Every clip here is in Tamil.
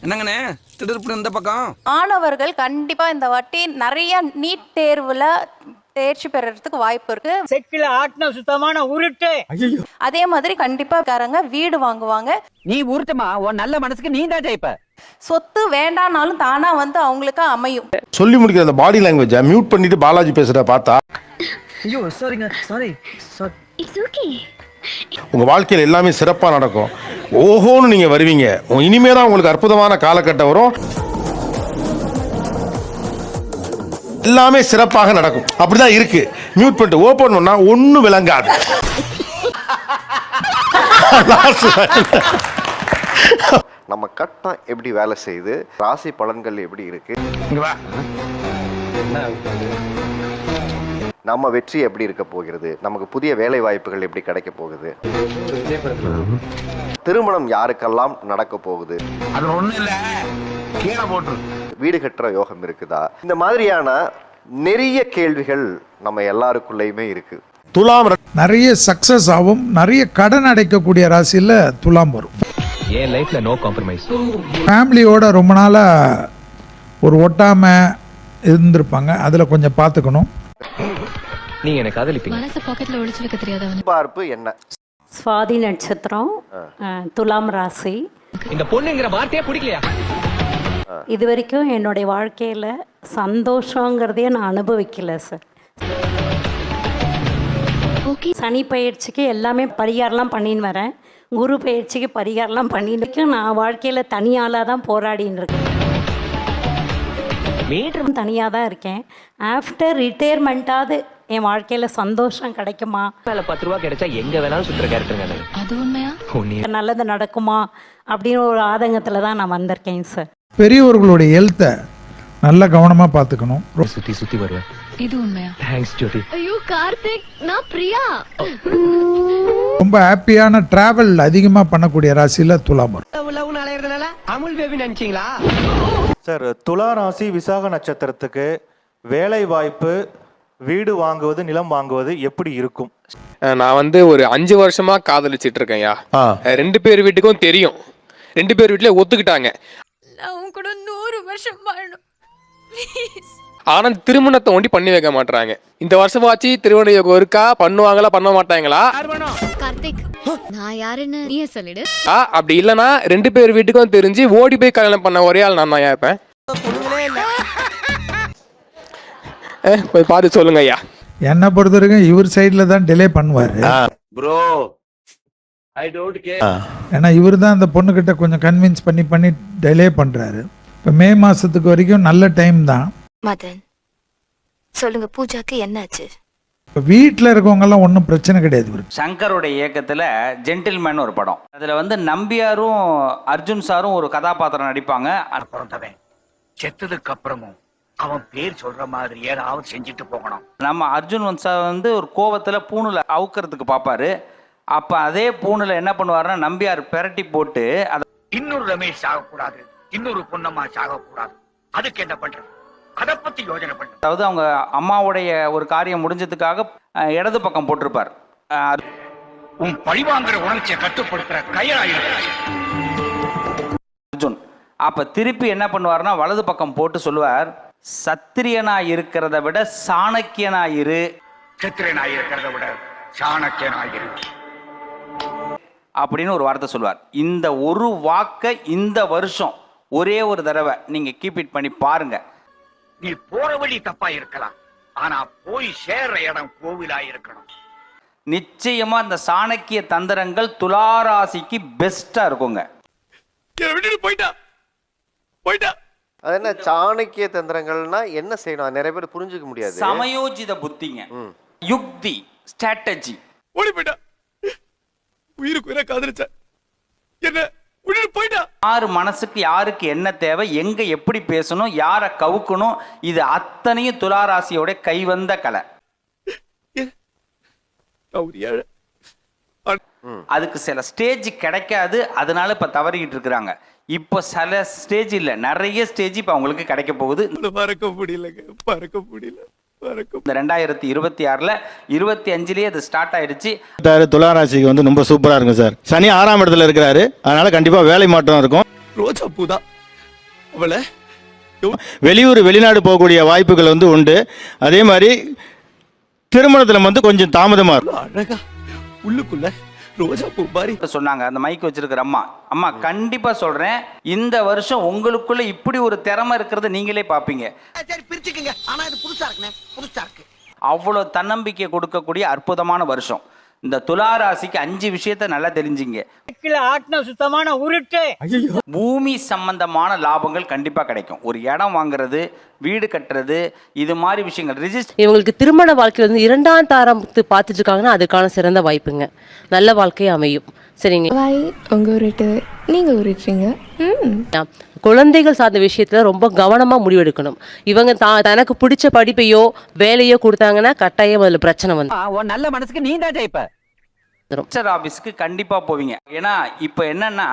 என்னங்கண்ணே திடீர்னு இந்த பக்கம் மாணவர்கள் கண்டிப்பா இந்த வாட்டி நிறைய நீட் தேர்வுல தேர்ச்சி பெறறதுக்கு வாய்ப்பு இருக்கு. செக்கில ஆட்டின சுத்தமான உருட்டு. அதே மாதிரி கண்டிப்பா காரங்க வீடு வாங்குவாங்க. நீ உருட்டுமா, உன் நல்ல மனசுக்கு நீ தான் ஜெயிப்ப. சொத்து வேண்டானாலும் தானா வந்து அவங்களுக்கு அமையும். சொல்லி முடிக்கிற அந்த பாடி லாங்குவேஜை மியூட் பண்ணிட்டு பாலாஜி பேசுறத பார்த்தா, ஐயோ சாரிங்க, சாரி. It's okay. உங்க வாழ்க்கையில் எல்லாமே சிறப்பா நடக்கும். ஓஹோன்னு நீங்க வருவீங்க. இனிமே தான் உங்களுக்கு அற்புதமான காலகட்டம் வரும். எல்லாமே சிறப்பாக நடக்கும். அப்படிதான் இருக்கு. மியூட் பண்ணிட்டு ஓபன் பண்ணா ஒண்ணும் விளங்காது. நம்ம கட்டம் எப்படி வேலை செய்யுது, ராசி பலன்கள் எப்படி இருக்கு, நம்ம வெற்றி எப்படி இருக்க போகிறது, நமக்கு புதிய வேலை வாய்ப்புகள் எப்படி கிடைக்க போகுது, திருமணம் யாருக்கெல்லாம் நடக்க போகுது, வீடு கட்டுற யோகம் இருக்குதா, இந்த மாதிரியான நிறைய கேள்விகள் நம்ம எல்லாருக்குள்ளயுமே இருக்கு. துலாம் நிறைய சக்சஸ் ஆகும். நிறைய கடன் அடைக்கக்கூடிய ராசியில் துலாம் வரும். என் லைஃப்ல நோ காம்ப்ரமைஸ். ஃபேமிலியோட ரொம்ப நாளா ஒரு ஒட்டாம இருந்திருப்பாங்க. அதுல கொஞ்சம் பார்த்துக்கணும். நீங்க எனக்கு காதலிப்பீங்க. மனசு பாக்கெட்ல ஒளிச்சு வைக்க தெரியாதவன். பார்ப்பு என்ன? சுவாதி நட்சத்திரம், துலாம் ராசி. இந்த பொண்ணுங்கிற வார்த்தையே பிடிக்கலையா? இது வரைக்கும் என்னுடைய வாழ்க்கையில சந்தோஷங்கிறதையே நான் அனுபவிக்கல சார். சனி பயிற்சிக்கு எல்லாமே பரிகாரம்லாம் பண்ணின்னு வரேன். குரு பயிற்சிக்கு பரிகாரம்லாம் பண்ணிட்டு நான் வாழ்க்கையில தனியால தான் போராடின்னு இருக்கேன். தனியாக தான் இருக்கேன். ஆஃப்டர் ரிட்டையர்மெண்ட்டாவது என் வாழ்க்கையில சந்தோஷம் கிடைக்குமா, வேலை 10 ரூபா கிடைச்சா எங்க வேணாலும் சுற்றுற கேரக்டருங்க. அது உண்மையா? நல்லது நடக்குமா அப்படின்னு ஒரு ஆதங்கத்தில் தான் நான் வந்திருக்கேன் சார். பெரியவர்களுடைய ஹெல்த்தை நல்ல கவனமா பார்த்துக்கணும். சுத்தி சுத்தி வருவேன். இது உண்மையா? தேங்க்ஸ் ஜோதி. ஐயோ கார்த்திக், நான் பிரியா. ரொம்ப ஹாப்பியான டிராவல் அதிகமா பண்ணக்கூடிய ராசியில துலாம் வரும். அமுல் பேபி நினைச்சீங்களா சார்? துலா ராசி விசாக நட்சத்திரத்துக்கு வேலை வாய்ப்பு, வீடு வாங்குவது, நிலம் வாங்குவது எப்படி இருக்கும்? நான் ஒரு 5 வருஷமா காதலிச்சிட்டு இருக்கேன்யா. 2 பேர் வீட்டுக்கும் தெரியும். 2 பேர் வீட்டுல ஒத்துக்கிட்டாங்க. நான் கூட 100 வருஷம் வாழணும். ஆனா திருமணத்தை ஒண்டி பண்ணி வைக்க மாட்டாங்க. இந்த வருஷமாச்சு திருமண யோகம் இருக்கா, பண்ணுவாங்களா பண்ண மாட்டாங்களா? கார்த்திக், நான் யாருன்னு நீயே சொல்லிடு. அப்படி இல்லைன்னா 2 பேர் வீட்டுக்கும் தெரிஞ்சு ஓடி போய் கல்யாணம் பண்ண ஒரே ஆள் நான் தான் இருப்பேன். போய் பார்த்து சொல்லுங்க ஐயா. என்னை பொறுத்த வரைக்கும் இவர் சைட்ல தான் டிலே பண்ணுவாரு. ஏன்னா இவர் தான் அந்த பொண்ணுகிட்ட கொஞ்சம் கன்வின்ஸ் பண்ணி டிலே பண்றாரு. இப்போ மே மாசத்துக்கு வரைக்கும் நல்ல டைம் தான். மதன் சொல்லுங்க, பூஜாக்கு என்னாச்சு? இப்போ வீட்டில் இருக்கவங்க எல்லாம் ஒன்றும் பிரச்சனை கிடையாது. சங்கருடைய இயக்கத்தில் ஜென்டில்மேன் ஒரு படம். அதில் நம்பியாரும் அர்ஜுன் சாரும் ஒரு கதாபாத்திரம் நடிப்பாங்க. பிறந்தவன் செத்ததுக்கு அப்புறமும் அவன் பேர் சொல்ற மாதிரி ஏதாவது செஞ்சுட்டு போகணும். நம்ம அர்ஜுன் சார் ஒரு கோவத்தில் பூணில் அவுக்கிறதுக்கு பார்ப்பாரு. அப்போ அதே பூணில் என்ன பண்ணுவாருன்னா நம்பியார் பெரட்டி போட்டு அதை இன்னொரு ரமேஷ் சாகக்கூடாது, இன்னொரு பொன்னம்மா சாகக்கூடாது, அதுக்கு என்ன பண்றது, அதை பத்தி யோசனை பண்ணு. அதாவது அவங்க அம்மாவுடைய ஒரு காரியம் முடிஞ்சதுக்காக இடது பக்கம் போட்டிருப்பார். உன் பழிவாங்கிற உணர்ச்சியை கட்டுப்படுத்துற கையாயிரு அர்ஜுன். அப்ப திருப்பி என்ன பண்ணுவார்னா வலது பக்கம் போட்டு சொல்லுவார், சத்திரியனா இருக்கிறத விட சாணக்கியனாயிரு. சத்திரியனாய் இருக்கிறத விட சாணக்கியனாயிரு அப்படின்னு ஒரு வார்த்தை சொல்லுவார். இந்த ஒரு வாக்கை இந்த வருஷம் ஒரே ஒரு தடவை நீங்க கீப் இட் பண்ணி பாருங்க. நீ போற வழி தப்பா இருக்கலாம், ஆனா போய் சேர்ற இடம் கோவிலா இருக்கணும். நிச்சயமா இந்த சாணக்கிய தந்திரங்கள் துளாராசிக்கு பெஸ்டா இருக்குங்க. அது என்ன சாணக்கிய தந்திரங்கள்னா என்ன செய்யணும்? நிறைய பேர் புரிஞ்சுக்க முடியாது. சமயோஜித புத்திங்க, யுக்தி, ஸ்ட்ராட்டஜி. ஓடி போயிட்டா, உயிருக்கு காதலிச்ச என்ன போயிட்டா. யாரு மனசுக்கு யாருக்கு என்ன தேவை, எங்க எப்படி பேசணும், யாரை கவுக்கணும், இது அத்தனையும் துளாராசியோட கைவந்த கலை. அதுக்கு சில ஸ்டேஜ் கிடைக்காது, அதனால இப்ப தவறிக்கிட்டு இருக்கிறாங்க. இப்போ சில ஸ்டேஜ் இல்ல, நிறைய ஸ்டேஜ் இப்ப அவங்களுக்கு கிடைக்க போகுது. பறக்க முடியல. இந்த 2026ல 25லயே அது ஸ்டார்ட் ஆயிடுச்சு. துலா ராசிக்கு ரொம்ப சூப்பரா இருக்கும் சார். சனி 6ஆம் இடத்துல இருக்கிறாரு, அதனால கண்டிப்பா வேலை மாற்றம் இருக்கும். ரோஜா பூ தான். அவளை வெளியூர் வெளிநாடு போகக்கூடிய வாய்ப்புகள் வந்து உண்டு. அதே மாதிரி திருமணத்துல வந்து கொஞ்சம் தாமதமா இருக்கும். அழகா உள்ளுக்குள்ள ரோஜா பூ மாதிரி சொன்னாங்க அந்த மைக் வச்சிருக்கிற அம்மா கண்டிப்பா சொல்றேன், இந்த வருஷம் உங்களுக்குள்ள இப்படி ஒரு திறமை இருக்கிறத நீங்களே பாப்பீங்க. சரி பிரிச்சுக்கங்க. ஆனா இது புதுசா இருக்குனே, புதுசா இருக்கு. அவ்வளவு தன்னம்பிக்கை கொடுக்கக்கூடிய அற்புதமான வருஷம். இந்த துலா ராசிக்கு 5 விஷயத்த நல்லா தெரிஞ்சுங்க. சுத்தமான உருட்டு. பூமி சம்பந்தமான லாபங்கள் கண்டிப்பா கிடைக்கும். ஒரு இடம் வாங்குறது, வீடு கட்டுறது, இது மாதிரி விஷயங்கள். ரிஜிஸ்டர் இவங்களுக்கு திருமண வாழ்க்கை வந்து 2ஆம் தாரத்து பார்த்துட்டு இருக்காங்கன்னா அதுக்கான சிறந்த வாய்ப்புங்க. நல்ல வாழ்க்கை அமையும். சரிங்க. உங்க உருட்டு நீங்க உருட்டுறீங்க. குழந்தைகள் சார்ந்த விஷயத்துல ரொம்ப கவனமா முடிவெடுக்கணும். இவங்க தனக்கு பிடிச்ச படிப்பையோ வேலையோ கொடுத்தாங்கன்னா கட்டாயம் அதுல பிரச்சனை வந்து உன் நல்ல மனசுக்கு நீ தான் ஜெயிப்ப. ரிஜிஸ்டர் ஆபீஸ்க்கு கண்டிப்பா போவீங்க. ஏன்னா இப்ப என்னன்னா,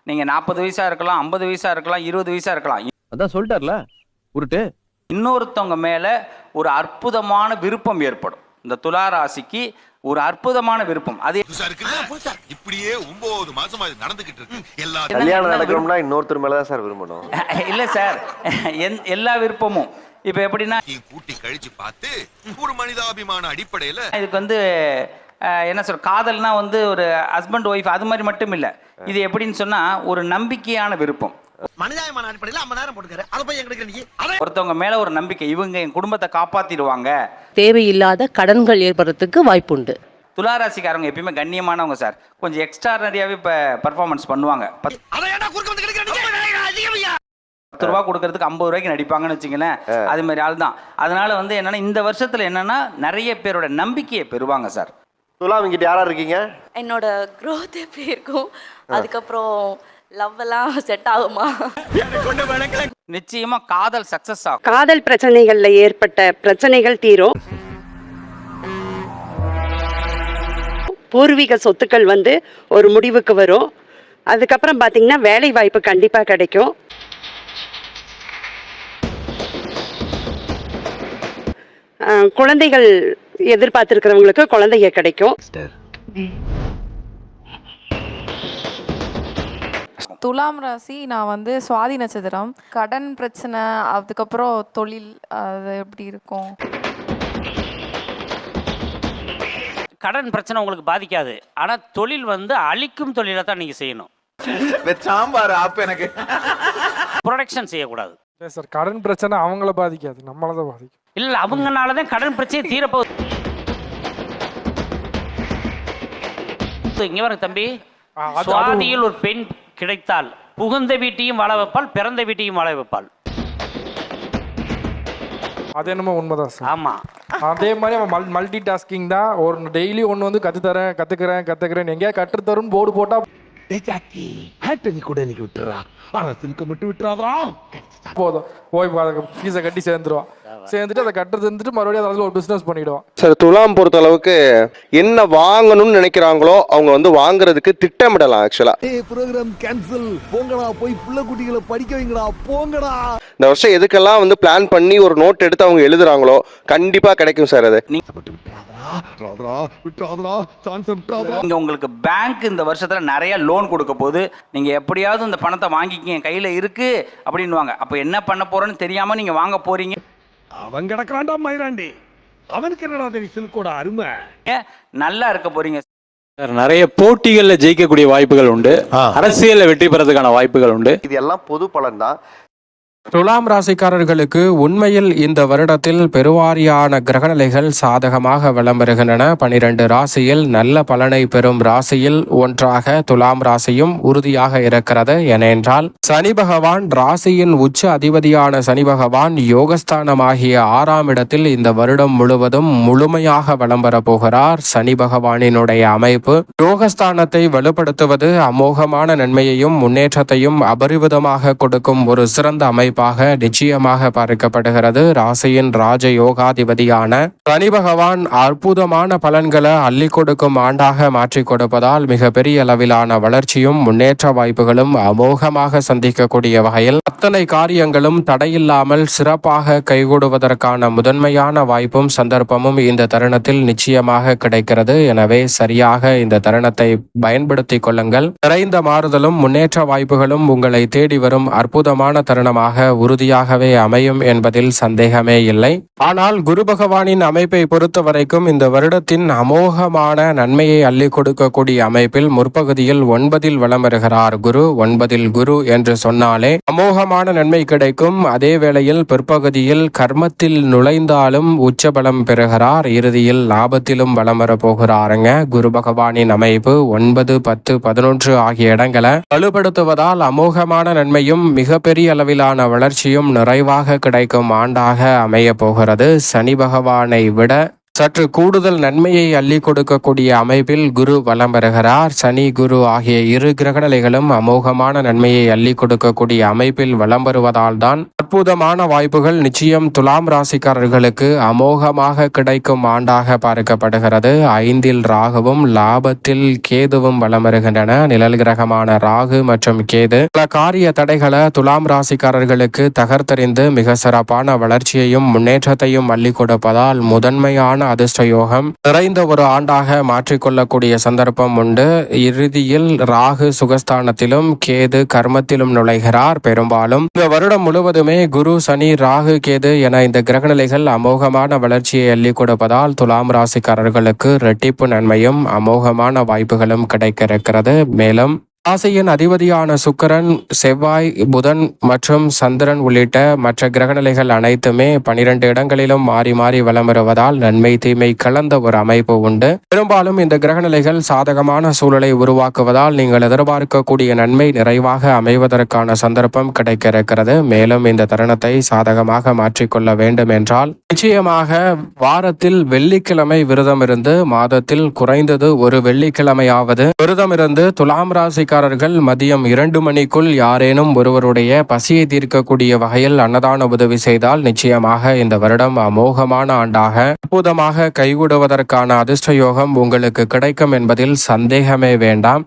நீங்க 40 வயசா இருக்கலாம், 50 வயசா இருக்கலாம், 20 வயசா இருக்கலாம். அதான் சொல்லிட்டார்ல உருட்டு. இன்னொருத்தவங்க மேல ஒரு அற்புதமான விருப்பம் ஏற்படும். இந்த துலா ராசிக்கு ஒரு அற்புதமான விருப்பம். அது இப்படியே 9 மாசமா நடந்துகிட்டு இருக்கு. எல்லா கல்யாணம் நடக்கணும்னா இன்னொருத்தர் மேலதான் சார் விரும்பணும். இல்ல சார், எல்லா விருப்பமும் இப்ப எப்படின்னா கூட்டி கழிச்சு பார்த்து ஒரு மனிதாபிமான அடிப்படையில இதுக்கு வந்து என்ன சொல்ற, காதல்னா வந்து ஒரு ஹஸ்பண்ட் ஒய்ஃப் அது மாதிரி மட்டும் இல்ல. இது எப்படின்னு சொன்னா ஒரு நம்பிக்கையான விருப்பம். மனிதாபிமான அடிப்படையில் 50 நேரம் போட்டுக்கற. அத போய் எங்களுக்கு நீ ஒருத்தவங்க மேல ஒரு நம்பிக்கை, இவங்க என் குடும்பத்தை காப்பாத்திடுவாங்க. தேவையில்லாத கடன்கள் ஏற்படுறதுக்கு வாய்ப்புண்டு. துலா ராசிக்காரங்க எப்பயுமே கண்ணியமானவங்க சார். கொஞ்சம் எக்ஸ்ட்ரானரியாவே இப்ப பெர்ஃபார்மன்ஸ் பண்ணுவாங்க. 10 ரூபா கொடுக்கறதுக்கு 50 ரூபாய்க்கு நடிப்பாங்கன்னு வச்சுங்களேன். அது மாதிரி ஆள் தான். அதனால வந்து என்னன்னா இந்த வருஷத்துல என்னன்னா நிறைய பேரோட நம்பிக்கையை பெறுவாங்க சார். துலா இங்கிட்ட யாரா இருக்கீங்க? என்னோட growth எப்படி இருக்கும், அதுக்கப்புறம் லவ் எல்லாம் செட் ஆகுமா? நிச்சயமா காதல் சக்சஸ் ஆகும். காதல் பிரச்சனைகள்ல ஏற்பட்ட பிரச்சனைகள் தீரும். பூர்வீக சொத்துக்கள் வந்து ஒரு முடிவுக்கு வரும். அதுக்கப்புறம் பாத்தீங்கன்னா வேலை வாய்ப்பு கண்டிப்பா கிடைக்கும். குழந்தைகள் எதிர்பார்த்திருக்கிறவங்களுக்கு குழந்தைங்க கிடைக்கும். துலாம் ராசி நான் வந்து சுவாதி நட்சத்திரம். கடன் பிரச்சனை, அதுக்கப்புறம் தொழில், அது எப்படி இருக்கும்? கடன் பிரச்சனை உங்களுக்கு பாதிக்காது. ஆனா தொழில் வந்து அழிக்கும் தொழிலை தான் நீங்க செய்யணும். சாம்பார் ஆப் எனக்கு ப்ரொடக்ஷன் செய்யக்கூடாது. சார் கடன் பிரச்சனை அவங்கள பாதிக்காது, நம்மள தான் பாதிக்கும். இல்ல அவங்கனாலதான் கடன் பிரச்சனை தீரப்போகுது. இங்க வர தம்பி, சுவாதியில் ஒரு பெண் கிடைத்தால் புகுந்த வீட்டையும் வாழ வைப்பாள், பிறந்த வீட்டையும் வாழ வைப்பாள். அது என்னமோ உண்மைதான் சார். ஆமா, அதே மாதிரி அவன் மல்டி டாஸ்கிங் தான். ஒரு டெய்லி ஒன்று வந்து கத்துக்கிறேன் எங்கேயா கற்றுத்தரும் போர்டு போட்டா போதும், போய் ஃபீஸை கட்டி சேர்ந்துருவான். சேர்ந்துட்டு அதை கட்டுறது இருந்துட்டு மறுபடியும் அதில் ஒரு பிஸ்னஸ் பண்ணிடுவான். சார் துலாம் பொறுத்த அளவுக்கு என்ன வாங்கணும்னு நினைக்கிறாங்களோ அவங்க வந்து வாங்குறதுக்கு திட்டமிடலாம். ஆக்சுவலா ப்ரோகிராம் கேன்சல், போங்கடா போய் புள்ள குட்டிகளை படிக்க வைங்கடா, போங்கடா. இந்த வருஷம் எதுக்கெல்லாம் வந்து பிளான் பண்ணி ஒரு நோட் எடுத்து அவங்க எழுதுறாங்களோ கண்டிப்பா கிடைக்கும் சார். அது இங்க உங்களுக்கு பேங்க் இந்த வருஷத்துல நிறைய லோன் கொடுக்க போது, நீங்க எப்படியாவது இந்த பணத்தை வாங்கிக்கிங்க, கையில இருக்கு அப்படின்னுவாங்க. அப்ப என்ன பண்ண போறேன்னு தெரியாம நீங்க வாங்க போறீங்க. அவன் கிடக்குறான்டா மயிராண்டி, அவனுக்கு என்னடா தெரியும் சில்கோட அருமை. நல்லா இருக்க போறீங்க. நிறைய போட்டிகள்ல ஜெயிக்கக்கூடிய வாய்ப்புகள் உண்டு. அரசியல்ல வெற்றி பெறதுக்கான வாய்ப்புகள் உண்டு. இது எல்லாம் பொது பலன் தான். துலாம் ராசிக்காரர்களுக்கு உண்மையில் இந்த வருடத்தில் பெருவாரியான கிரகநிலைகள் சாதகமாக விளம்பருகின்றன. 12 ராசியில் நல்ல பலனை பெறும் ராசியில் ஒன்றாக துலாம் ராசியும் உறுதியாக இருக்கிறது. ஏனென்றால் சனி பகவான், ராசியின் உச்ச அதிபதியான சனி பகவான் யோகஸ்தானமாகிய 6ஆம் இடத்தில் இந்த வருடம் முழுவதும் முழுமையாக விளம்பர போகிறார். சனி பகவானினுடைய அமைப்பு யோகஸ்தானத்தை வலுப்படுத்துவது அமோகமான நன்மையையும் முன்னேற்றத்தையும் அபரிவிதமாக கொடுக்கும் ஒரு சிறந்த அமைப்பு. அமைப்பாக நிச்சயமாக பார்க்கப்படுகிறது. ராசியின் ராஜ யோகாதிபதியான சனி பகவான் அற்புதமான பலன்களை அள்ளி கொடுக்கும் ஆண்டாக மாற்றிக் கொடுப்பதால் மிகப்பெரிய அளவிலான வளர்ச்சியும் முன்னேற்ற வாய்ப்புகளும் அமோகமாக சந்திக்கக்கூடிய வகையில் அத்தனை காரியங்களும் தடையில்லாமல் சிறப்பாக கைகூடுவதற்கான முதன்மையான வாய்ப்பும் சந்தர்ப்பமும் இந்த தருணத்தில் நிச்சயமாக கிடைக்கிறது. எனவே சரியாக இந்த தருணத்தை பயன்படுத்திக் கொள்ளுங்கள். நிறைந்த மாறுதலும் முன்னேற்ற வாய்ப்புகளும் உங்களை தேடி வரும் அற்புதமான தருணமாக உறுதியாகவே அமையும் என்பதில் சந்தேகமே இல்லை. ஆனால் குரு பகவானின் அமைப்பை பொறுத்த வரைக்கும் இந்த வருடத்தின் அமோகமான நன்மையை அள்ளி கொடுக்கக்கூடிய அமைப்பில் முற்பகுதியில் 9 வலம் வருகிறார் குரு. 9 குரு என்று சொன்னாலே அமோகமான நன்மை கிடைக்கும். அதே வேளையில் பிற்பகுதியில் கர்மத்தில் நுழைந்தாலும் உச்சபலம் பெறுகிறார். இறுதியில் லாபத்திலும் வலம் வர போகிறாருங்க. குரு பகவானின் அமைப்பு 9, 10, 11 ஆகிய இடங்களை வலுப்படுத்துவதால் அமோகமான நன்மையும் மிகப்பெரிய அளவிலான வளர்ச்சியும் நிறைவாக கிடைக்கும் ஆண்டாக அமைய போகிறது. சனி பகவானை விட சற்று கூடுதல் நன்மையை அள்ளி கொடுக்கக்கூடிய அமைப்பில் குரு வலம் வருகிறார். சனி குரு ஆகிய இரு கிரகநிலைகளும் அமோகமான நன்மையை அள்ளி கொடுக்கக்கூடிய அமைப்பில் வலம் வருவதால் தான் அற்புதமான வாய்ப்புகள் நிச்சயம் துலாம் ராசிக்காரர்களுக்கு அமோகமாக கிடைக்கும் ஆண்டாக பார்க்கப்படுகிறது. 5 ராகுவும் லாபத்தில் கேதுவும் வலம் வருகின்றன. நிழல் கிரகமான ராகு மற்றும் கேது பல காரிய தடைகளை துலாம் ராசிக்காரர்களுக்கு தகர்த்தெறிந்து மிக சிறப்பான வளர்ச்சியையும் முன்னேற்றத்தையும் அள்ளி கொடுப்பதால் முதன்மையான அதிர்ஷ்ட யோகம் நிறைந்த ஒரு ஆண்டாக மாற்றிக்கொள்ளக்கூடிய சந்தர்ப்பம் உண்டு. இறுதியில் ராகு சுகஸ்தானத்திலும் கேது கர்மத்திலும் நுழைகிறார். பெரும்பாலும் இந்த வருடம் முழுவதுமே குரு சனி ராகு கேது என இந்த கிரகநிலைகள் அமோகமான வளர்ச்சியை அள்ளி கொடுப்பதால் துலாம் ராசிக்காரர்களுக்கு இரட்டிப்பு நன்மையும் அமோகமான வாய்ப்புகளும் கிடைக்க இருக்கிறது. மேலும் ராசியின் அதிபதியான சுக்கிரன், செவ்வாய், புதன் மற்றும் சந்திரன் உள்ளிட்ட மற்ற கிரகநிலைகள் அனைத்துமே 12 இடங்களிலும் மாறி மாறி வலம் வருவதால் நன்மை தீமை கலந்த ஒரு அமைப்பு உண்டு. பெரும்பாலும் இந்த கிரகநிலைகள் சாதகமான சூழலை உருவாக்குவதால் நீங்கள் எதிர்பார்க்கக்கூடிய நன்மை நிறைவாக அமைவதற்கான சந்தர்ப்பம் கிடைக்க இருக்கிறது. மேலும் இந்த தருணத்தை சாதகமாக மாற்றிக்கொள்ள வேண்டும் என்றால் நிச்சயமாக வாரத்தில் வெள்ளிக்கிழமை விரதம் இருந்து மாதத்தில் குறைந்தது ஒரு வெள்ளிக்கிழமையாவது விரதம் இருந்து துலாம் ராசிக்காரர்கள் மதியம் 2 மணிக்குள் யாரேனும் ஒருவருடைய பசியை தீர்க்கக்கூடிய வகையில் அன்னதான உதவி செய்தால் நிச்சயமாக இந்த வருடம் அமோகமான ஆண்டாக அற்புதமாக கைகூடுவதற்கான அதிர்ஷ்ட யோகம் உங்களுக்கு கிடைக்கும் என்பதில் சந்தேகமே வேண்டாம்.